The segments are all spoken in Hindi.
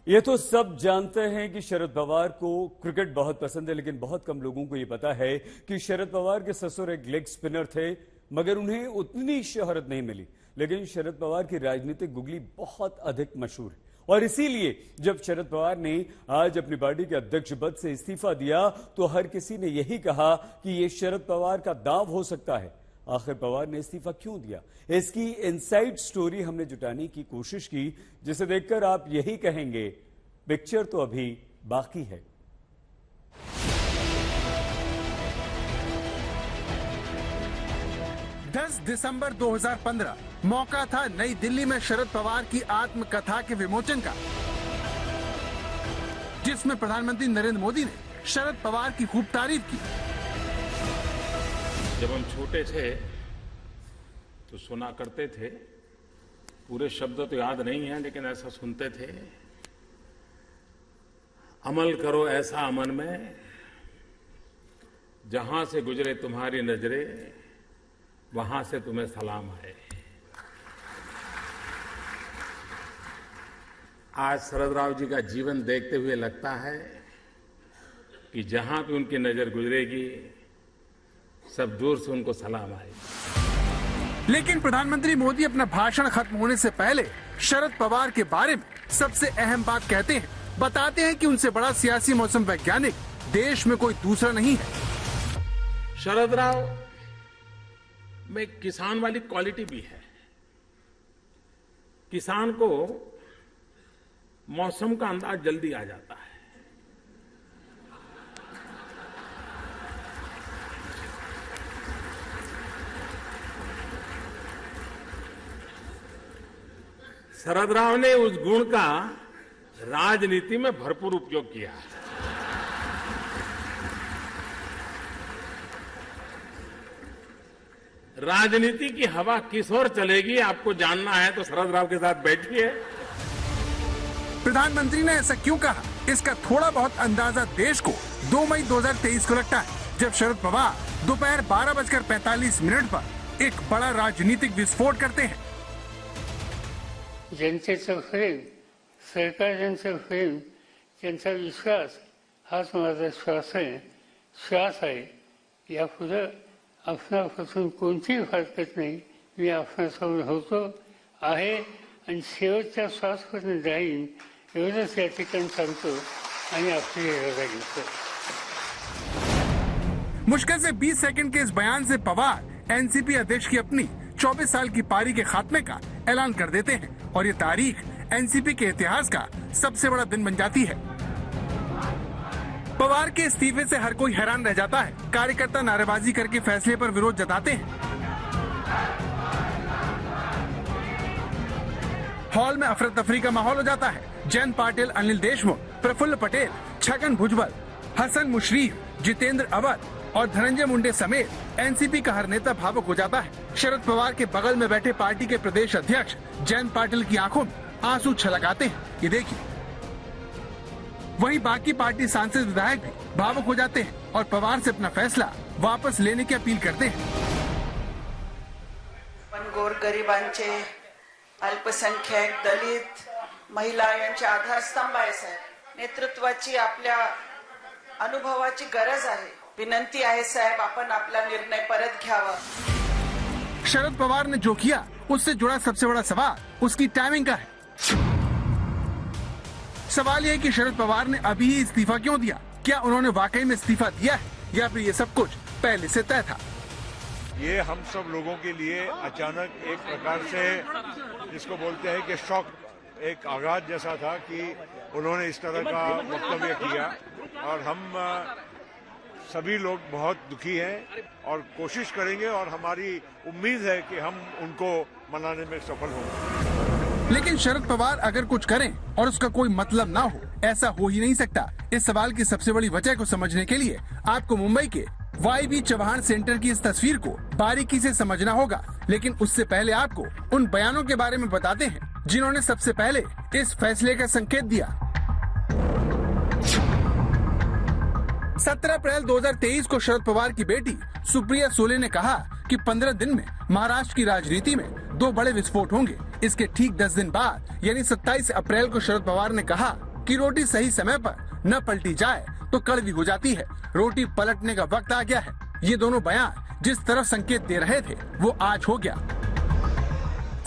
ये तो सब जानते हैं कि शरद पवार को क्रिकेट बहुत पसंद है, लेकिन बहुत कम लोगों को ये पता है कि शरद पवार के ससुर एक लेग स्पिनर थे, मगर उन्हें उतनी शोहरत नहीं मिली। लेकिन शरद पवार की राजनीतिक गुगली बहुत अधिक मशहूर है और इसीलिए जब शरद पवार ने आज अपनी पार्टी के अध्यक्ष पद से इस्तीफा दिया तो हर किसी ने यही कहा कि ये शरद पवार का दांव हो सकता है। आखिर पवार ने इस्तीफा क्यों दिया, इसकी इनसाइड स्टोरी हमने जुटाने की कोशिश की, जिसे देखकर आप यही कहेंगे पिक्चर तो अभी बाकी है। दिसंबर 2015 मौका था नई दिल्ली में शरद पवार की आत्मकथा के विमोचन का, जिसमें प्रधानमंत्री नरेंद्र मोदी ने शरद पवार की खूब तारीफ की। जब हम छोटे थे तो सुना करते थे, पूरे शब्द तो याद नहीं है लेकिन ऐसा सुनते थे, अमल करो ऐसा अमन में, जहां से गुजरे तुम्हारी नजरें वहां से तुम्हें सलाम आए। आज शरद राव जी का जीवन देखते हुए लगता है कि जहां भी उनकी नजर गुजरेगी सब दूर से उनको सलाम आएगी। लेकिन प्रधानमंत्री मोदी अपना भाषण खत्म होने से पहले शरद पवार के बारे में सबसे अहम बात कहते हैं, बताते हैं कि उनसे बड़ा सियासी मौसम वैज्ञानिक देश में कोई दूसरा नहीं है। शरद राव में किसान वाली क्वालिटी भी है। किसान को मौसम का अंदाज जल्दी आ जाता है। शरद राव ने उस गुण का राजनीति में भरपूर उपयोग किया है। राजनीति की हवा किस ओर चलेगी आपको जानना है तो शरद राव के साथ बैठिए। प्रधानमंत्री ने ऐसा क्यों कहा, इसका थोड़ा बहुत अंदाजा देश को 2 मई 2023 को लगता है, जब शरद पवार दोपहर 12:45 पर एक बड़ा राजनीतिक विस्फोट करते हैं। जनतेचं प्रेम, सरकार जनतेचं प्रेम, त्यांचा विश्वास हाच माझा श्वास आहे। यापुढे आपणापासून कोणतीही हरकत नाही, मी आपणासोबत होतो आहे आणि शेवटच्या श्वासपर्यंत जाईन, एवढंच या ठिकाणी सांगतो आणि आपली रजा घेतो। मुश्किल से 20 सेकंड के इस बयान से पवार एनसीपी अध्यक्ष की अपनी 24 साल की पारी के खात्मे का ऐलान कर देते हैं और ये तारीख एनसीपी के इतिहास का सबसे बड़ा दिन बन जाती है। पवार के इस्तीफे से हर कोई हैरान रह जाता है। कार्यकर्ता नारेबाजी करके फैसले पर विरोध जताते हैं। हॉल में अफरा तफरी का माहौल हो जाता है। जयंत पाटिल, अनिल देशमुख, प्रफुल्ल पटेल, छगन भुजबल, हसन मुशरीफ, जितेंद्र अवध और धनंजय मुंडे समेत एनसीपी का हर नेता भावुक हो जाता है। शरद पवार के बगल में बैठे पार्टी के प्रदेश अध्यक्ष जयंत पाटिल की आंखों में आंसू छलकाते हैं। ये देखिए, वहीं बाकी पार्टी सांसद विधायक भी भावुक हो जाते हैं और पवार से अपना फैसला वापस लेने की अपील करते हैं। गोरगरिबांचे, अल्पसंख्याक, दलित, महिला यांचे आधारस्तंभ आहे साहेब। नेतृत्वाची आपल्या अनुभवाची गरज आहे। विनंती आहे साहेब, आपण आपला निर्णय परत घ्यावा। शरद पवार ने जो किया उससे जुड़ा सबसे बड़ा सवाल उसकी टाइमिंग का है। सवाल यह है कि शरद पवार ने अभी ही इस्तीफा क्यों दिया? क्या उन्होंने वाकई में इस्तीफा दिया है या फिर ये सब कुछ पहले से तय था? ये हम सब लोगों के लिए अचानक एक प्रकार से जिसको बोलते हैं कि शॉक, एक आघात जैसा था कि उन्होंने इस तरह का वक्तव्य किया और हम सभी लोग बहुत दुखी हैं और कोशिश करेंगे और हमारी उम्मीद है कि हम उनको मनाने में सफल होंगे। लेकिन शरद पवार अगर कुछ करें और उसका कोई मतलब ना हो, ऐसा हो ही नहीं सकता। इस सवाल की सबसे बड़ी वजह को समझने के लिए आपको मुंबई के वाई चौहान सेंटर की इस तस्वीर को बारीकी से समझना होगा। लेकिन उससे पहले आपको उन बयानों के बारे में बताते हैं जिन्होंने सबसे पहले इस फैसले का संकेत दिया। 17 अप्रैल 2023 को शरद पवार की बेटी सुप्रिया सुले ने कहा कि 15 दिन में महाराष्ट्र की राजनीति में 2 बड़े विस्फोट होंगे। इसके ठीक 10 दिन बाद यानी 27 अप्रैल को शरद पवार ने कहा कि रोटी सही समय पर न पलटी जाए तो कड़वी हो जाती है। रोटी पलटने का वक्त आ गया है। ये दोनों बयान जिस तरफ संकेत दे रहे थे वो आज हो गया।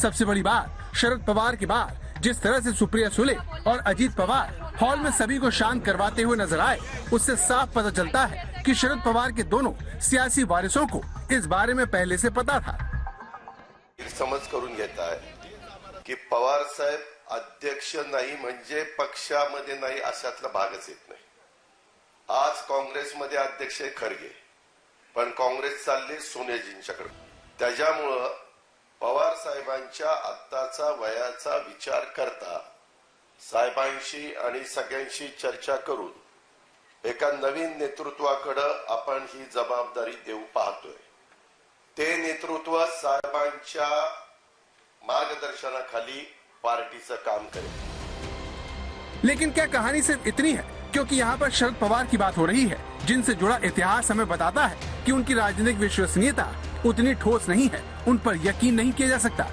सबसे बड़ी बात, शरद पवार के बाद जिस तरह से सुप्रिया सुले और अजीत पवार हॉल में सभी को शांत करवाते हुए नजर आए, उससे साफ पता चलता है कि शरद पवार के दोनों सियासी वारिसों को इस बारे में पहले से पता था। समज करून घेत आहे की पवार साहेब अध्यक्ष नाही म्हणजे पक्षामध्ये नाही अशातला भागच येत नाही। आज काँग्रेसमध्ये अध्यक्ष आहे खरगे, पण काँग्रेस चालली सोनियाजींच्याकडे। त्याच्यामुळे पवार साहेबांच्या आत्ताचा वयाचा विचार करता साहेबांशी आणि सगळ्यांशी चर्चा करून एका नवीन नेतृत्वाकडे आपण ही जबाबदारी देऊ पाहतोय। ते नेतृत्व साहेबांच्या मार्गदर्शनाखाली पार्टीचं काम करेल। लेकिन क्या कहानी सिर्फ इतनी है? क्योंकि यहाँ पर शरद पवार की बात हो रही है, जिनसे जुड़ा इतिहास हमें बताता है कि उनकी राजनीतिक विश्वसनीयता उतनी ठोस नहीं है, उन पर यकीन नहीं किया जा सकता।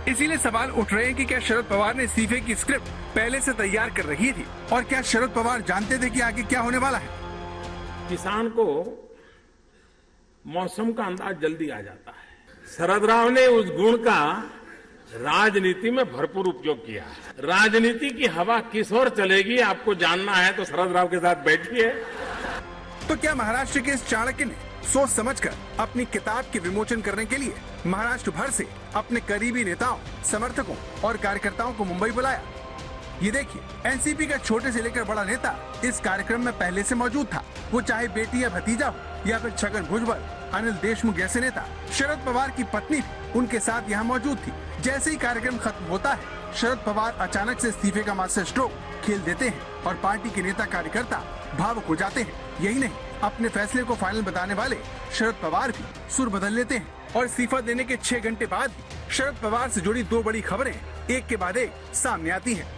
इसीलिए सवाल उठ रहे हैं कि क्या शरद पवार ने इस्तीफे की स्क्रिप्ट पहले से तैयार कर रखी थी, और क्या शरद पवार जानते थे कि आगे क्या होने वाला है? किसान को मौसम का अंदाज जल्दी आ जाता है। शरद राव ने उस गुण का राजनीति में भरपूर उपयोग किया है। राजनीति की हवा किस ओर चलेगी आपको जानना है तो शरद राव के साथ बैठिए। तो क्या महाराष्ट्र के इस चाणक्य ने सोच समझकर अपनी किताब के विमोचन करने के लिए महाराष्ट्र भर से अपने करीबी नेताओं, समर्थकों और कार्यकर्ताओं को मुंबई बुलाया? ये देखिए, एनसीपी का छोटे से लेकर बड़ा नेता इस कार्यक्रम में पहले से मौजूद था। वो चाहे बेटी या भतीजा हो या फिर छगन भुजबल, अनिल देशमुख जैसे नेता। शरद पवार की पत्नी भी उनके साथ यहाँ मौजूद थी। जैसे ही कार्यक्रम खत्म होता है, शरद पवार अचानक से इस्तीफे का मास्टर स्ट्रोक खेल देते हैं और पार्टी के नेता कार्यकर्ता भावुक हो जाते हैं। यही नहीं, अपने फैसले को फाइनल बताने वाले शरद पवार भी सुर बदल लेते हैं और इस्तीफा देने के 6 घंटे बाद भी शरद पवार से जुड़ी 2 बड़ी खबरें एक के बाद एक सामने आती हैं।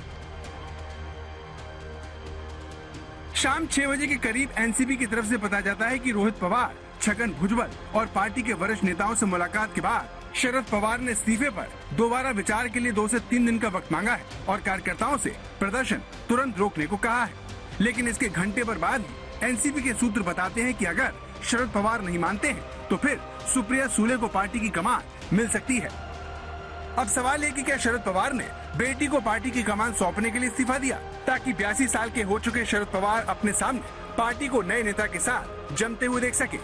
शाम 6 बजे के करीब एनसीपी की तरफ से पता जाता है कि रोहित पवार, छगन भुजबल और पार्टी के वरिष्ठ नेताओं से मुलाकात के बाद शरद पवार ने इस्तीफे पर दोबारा विचार के लिए 2 से 3 दिन का वक्त मांगा है और कार्यकर्ताओं से प्रदर्शन तुरंत रोकने को कहा है। लेकिन इसके घंटे भर बाद ही एनसीपी के सूत्र बताते हैं कि अगर शरद पवार नहीं मानते हैं तो फिर सुप्रिया सुले को पार्टी की कमान मिल सकती है। अब सवाल है कि क्या शरद पवार ने बेटी को पार्टी की कमान सौंपने के लिए इस्तीफा दिया ताकि 82 साल के हो चुके शरद पवार अपने सामने पार्टी को नए नेता के साथ जमते हुए देख सके,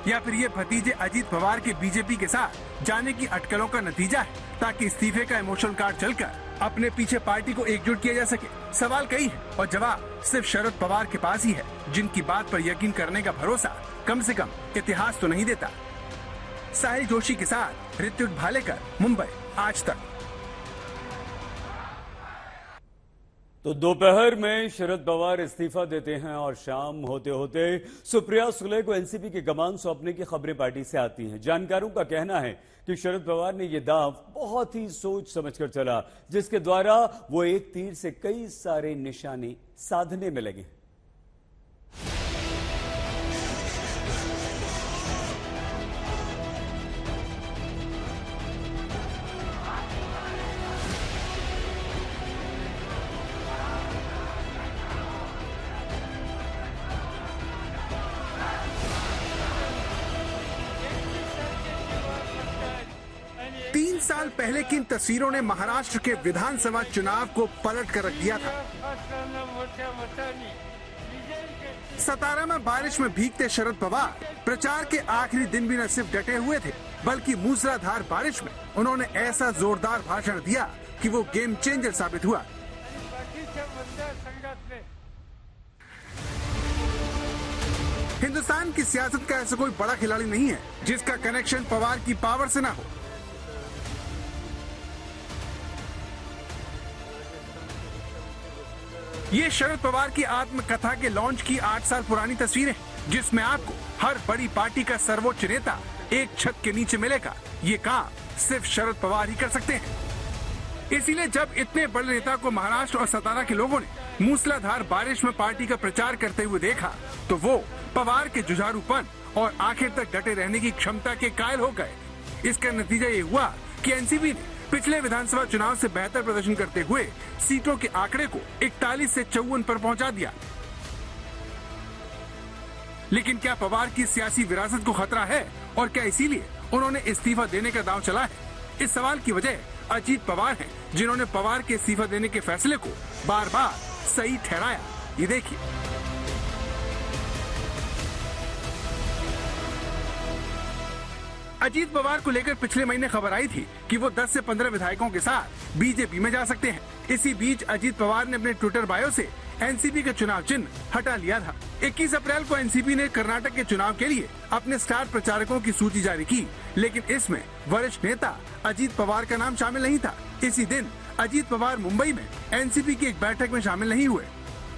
या फिर ये भतीजे अजीत पवार के बीजेपी के साथ जाने की अटकलों का नतीजा है ताकि इस्तीफे का इमोशनल कार्ड चलकर अपने पीछे पार्टी को एकजुट किया जा सके। सवाल कई है और जवाब सिर्फ शरद पवार के पास ही है, जिनकी बात पर यकीन करने का भरोसा कम से कम इतिहास तो नहीं देता। साहिल जोशी के साथ ऋत्विक भालेकर, मुंबई, आज तक। तो दोपहर में शरद पवार इस्तीफा देते हैं और शाम होते होते सुप्रिया सुले को एनसीपी की कमान सौंपने की खबरें पार्टी से आती हैं। जानकारों का कहना है कि शरद पवार ने यह दांव बहुत ही सोच समझकर चला, जिसके द्वारा वो एक तीर से कई सारे निशाने साधने में लगे। साल पहले की इन तस्वीरों ने महाराष्ट्र के विधानसभा चुनाव को पलट कर रख दिया था। सतारा में बारिश में भीगते शरद पवार प्रचार के आखिरी दिन भी न सिर्फ डटे हुए थे, बल्कि मूसलाधार बारिश में उन्होंने ऐसा जोरदार भाषण दिया कि वो गेम चेंजर साबित हुआ। हिंदुस्तान की सियासत का ऐसा कोई बड़ा खिलाड़ी नहीं है जिसका कनेक्शन पवार की पावर से ना हो। ये शरद पवार की आत्मकथा के लॉन्च की 8 साल पुरानी तस्वीर है, जिसमें आपको हर बड़ी पार्टी का सर्वोच्च नेता एक छत के नीचे मिलेगा। ये काम सिर्फ शरद पवार ही कर सकते हैं। इसीलिए जब इतने बड़े नेता को महाराष्ट्र और सतारा के लोगों ने मूसलाधार बारिश में पार्टी का प्रचार करते हुए देखा, तो वो पवार के जुझारूपन और आखिर तक डटे रहने की क्षमता के कायल हो गए। इसका नतीजा ये हुआ कि एनसीपी ने पिछले विधानसभा चुनाव से बेहतर प्रदर्शन करते हुए सीटों के आंकड़े को 41 से 54 पर पहुंचा दिया। लेकिन क्या पवार की सियासी विरासत को खतरा है और क्या इसीलिए उन्होंने इस्तीफा देने का दांव चला है? इस सवाल की वजह अजीत पवार हैं, जिन्होंने पवार के इस्तीफा देने के फैसले को बार बार सही ठहराया। ये देखिए। अजीत पवार को लेकर पिछले महीने खबर आई थी कि वो 10 से 15 विधायकों के साथ बीजेपी में जा सकते हैं। इसी बीच अजीत पवार ने अपने ट्विटर बायो से एनसीपी का चुनाव चिन्ह हटा लिया था। 21 अप्रैल को एनसीपी ने कर्नाटक के चुनाव के लिए अपने स्टार प्रचारकों की सूची जारी की, लेकिन इसमें वरिष्ठ नेता अजीत पवार का नाम शामिल नहीं था। इसी दिन अजीत पवार मुंबई में एनसीपी की एक बैठक में शामिल नहीं हुए।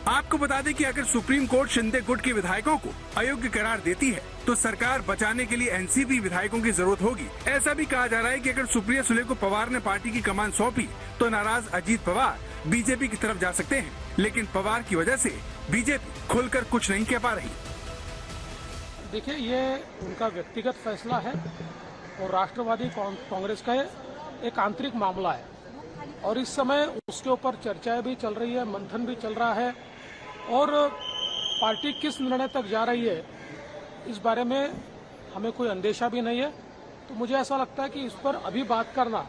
आपको बता दें कि अगर सुप्रीम कोर्ट शिंदे गुट के विधायकों को अयोग्य करार देती है तो सरकार बचाने के लिए एनसीपी विधायकों की जरूरत होगी। ऐसा भी कहा जा रहा है कि अगर सुप्रिया सुले को पवार ने पार्टी की कमान सौंपी तो नाराज अजीत पवार बीजेपी की तरफ जा सकते हैं, लेकिन पवार की वजह से बीजेपी खुलकर कुछ नहीं कह पा रही। देखिए, ये उनका व्यक्तिगत फैसला है और राष्ट्रवादी कांग्रेस का एक आंतरिक मामला है और इस समय उसके ऊपर चर्चाएं भी चल रही है, मंथन भी चल रहा है और पार्टी किस निर्णय तक जा रही है इस बारे में हमें कोई अंदेशा भी नहीं है। तो मुझे ऐसा लगता है कि इस पर अभी बात करना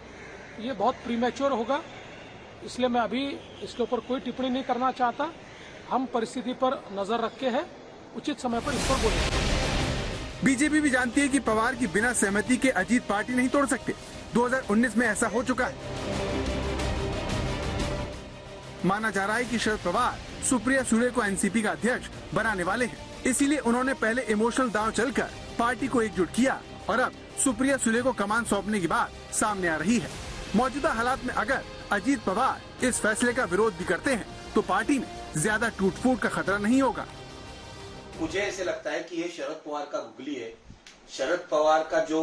ये बहुत प्रीमेच्योर होगा, इसलिए मैं अभी इसके ऊपर कोई टिप्पणी नहीं करना चाहता। हम परिस्थिति पर नजर रखे हैं, उचित समय पर इस पर बोलेंगे। बीजेपी भी जानती है कि पवार की बिना सहमति के अजीत पार्टी नहीं तोड़ सकते। 2019 में ऐसा हो चुका है। माना जा रहा है कि शरद पवार सुप्रिया सुले को एनसीपी का अध्यक्ष बनाने वाले हैं, इसीलिए उन्होंने पहले इमोशनल दांव चलकर पार्टी को एकजुट किया और अब सुप्रिया सुले को कमान सौंपने की बात सामने आ रही है। मौजूदा हालात में अगर अजीत पवार इस फैसले का विरोध भी करते हैं तो पार्टी में ज्यादा टूट-फूट का खतरा नहीं होगा। मुझे ऐसे लगता है कि ये शरद पवार का गुगली है। शरद पवार का जो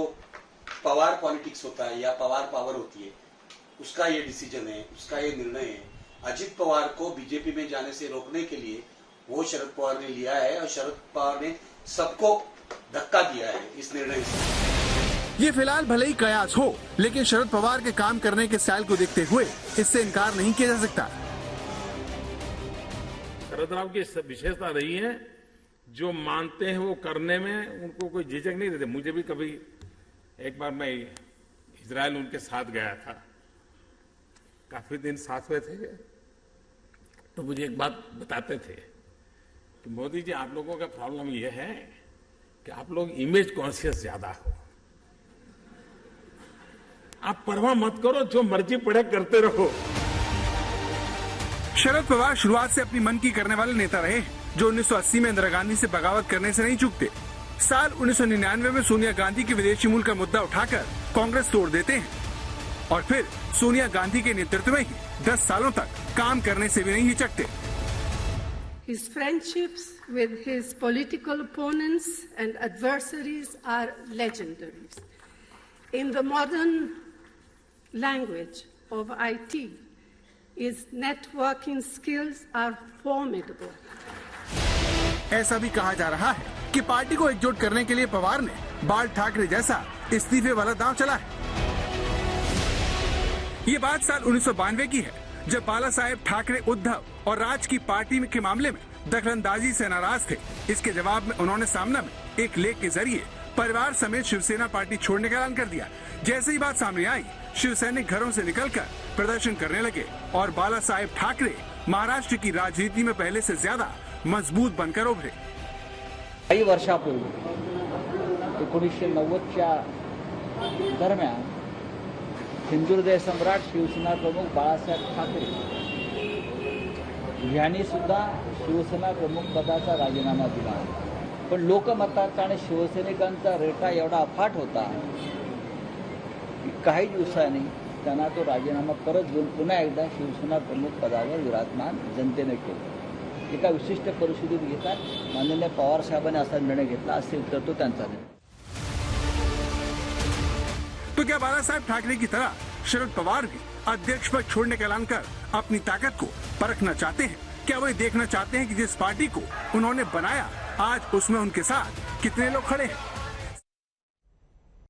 पवार पॉलिटिक्स होता है या पवार पावर होती है, उसका ये डिसीजन है, उसका ये निर्णय है। अजित पवार को बीजेपी में जाने से रोकने के लिए वो शरद पवार ने लिया है और शरद पवार ने सबको धक्का दिया है इस निर्णय से। ये फिलहाल भले ही कयास हो, लेकिन शरद पवार के काम करने के स्टाइल को देखते हुए इससे इनकार नहीं किया जा सकता। शरद राव की विशेषता रही है, जो मानते हैं वो करने में उनको कोई झिझक नहीं देते। मुझे भी कभी एक बार मैं इजराइल उनके साथ गया था, काफी दिन साथ में थे, तो मुझे एक बात बताते थे कि मोदी जी, आप लोगों का प्रॉब्लम यह है कि आप लोग इमेज कॉन्शियस ज्यादा हो। आप परवाह मत करो, जो मर्जी पड़े करते रहो। शरद पवार शुरुआत से अपनी मन की करने वाले नेता रहे हैं, जो 1980 में इंदिरा गांधी से बगावत करने से नहीं चूकते। साल 1999 में सोनिया गांधी के विदेशी मूल का मुद्दा उठाकर कांग्रेस तोड़ देते हैं और फिर सोनिया गांधी के नेतृत्व में ही 10 सालों तक काम करने से भी नहीं हिचकते। His friendships with his political opponents and adversaries are legendary. In the modern language of IT, his networking skills are formidable. ऐसा भी कहा जा रहा है कि पार्टी को एकजुट करने के लिए पवार ने बाल ठाकरे जैसा इस्तीफे वाला दांव चला है। ये बात साल 1992 की है, जब बाला साहेब ठाकरे उद्धव और राज की पार्टी के मामले में दखलंदाजी से नाराज थे। इसके जवाब में उन्होंने सामना में एक लेख के जरिए परिवार समेत शिवसेना पार्टी छोड़ने का ऐलान कर दिया। जैसे ही बात सामने आई, शिवसैनिक घरों से निकलकर प्रदर्शन करने लगे और बाला साहेब ठाकरे महाराष्ट्र की राजनीति में पहले से ज्यादा मजबूत बनकर उभरे। काही वर्षापूर्वी 1990च्या दरम्यान हिंदुहृदय सम्राट शिवसेना प्रमुख बाळासाहेब ठाकरे यांनी सुद्धा शिवसेना प्रमुख पदाचा राजीनामा दिला, पण लोकमताचा आणि शिवसैनिकांचा रेटा एवढा अफाट होता की काही दिवसांनी त्यांना तो राजीनामा परत घेऊन पुन्हा एकदा शिवसेना प्रमुख पदावर विराजमान जनतेने केले। एका विशिष्ट परिस्थितीत घेतात माननीय पवार साहेबांनी असा निर्णय घेतला असेल तर तो त्यांचा निर्णय। तो क्या बाला साहेब ठाकरे की तरह शरद पवार भी अध्यक्ष पद छोड़ने का ऐलान कर अपनी ताकत को परखना चाहते हैं? क्या वो देखना चाहते हैं कि जिस पार्टी को उन्होंने बनाया आज उसमें उनके साथ कितने लोग खड़े हैं?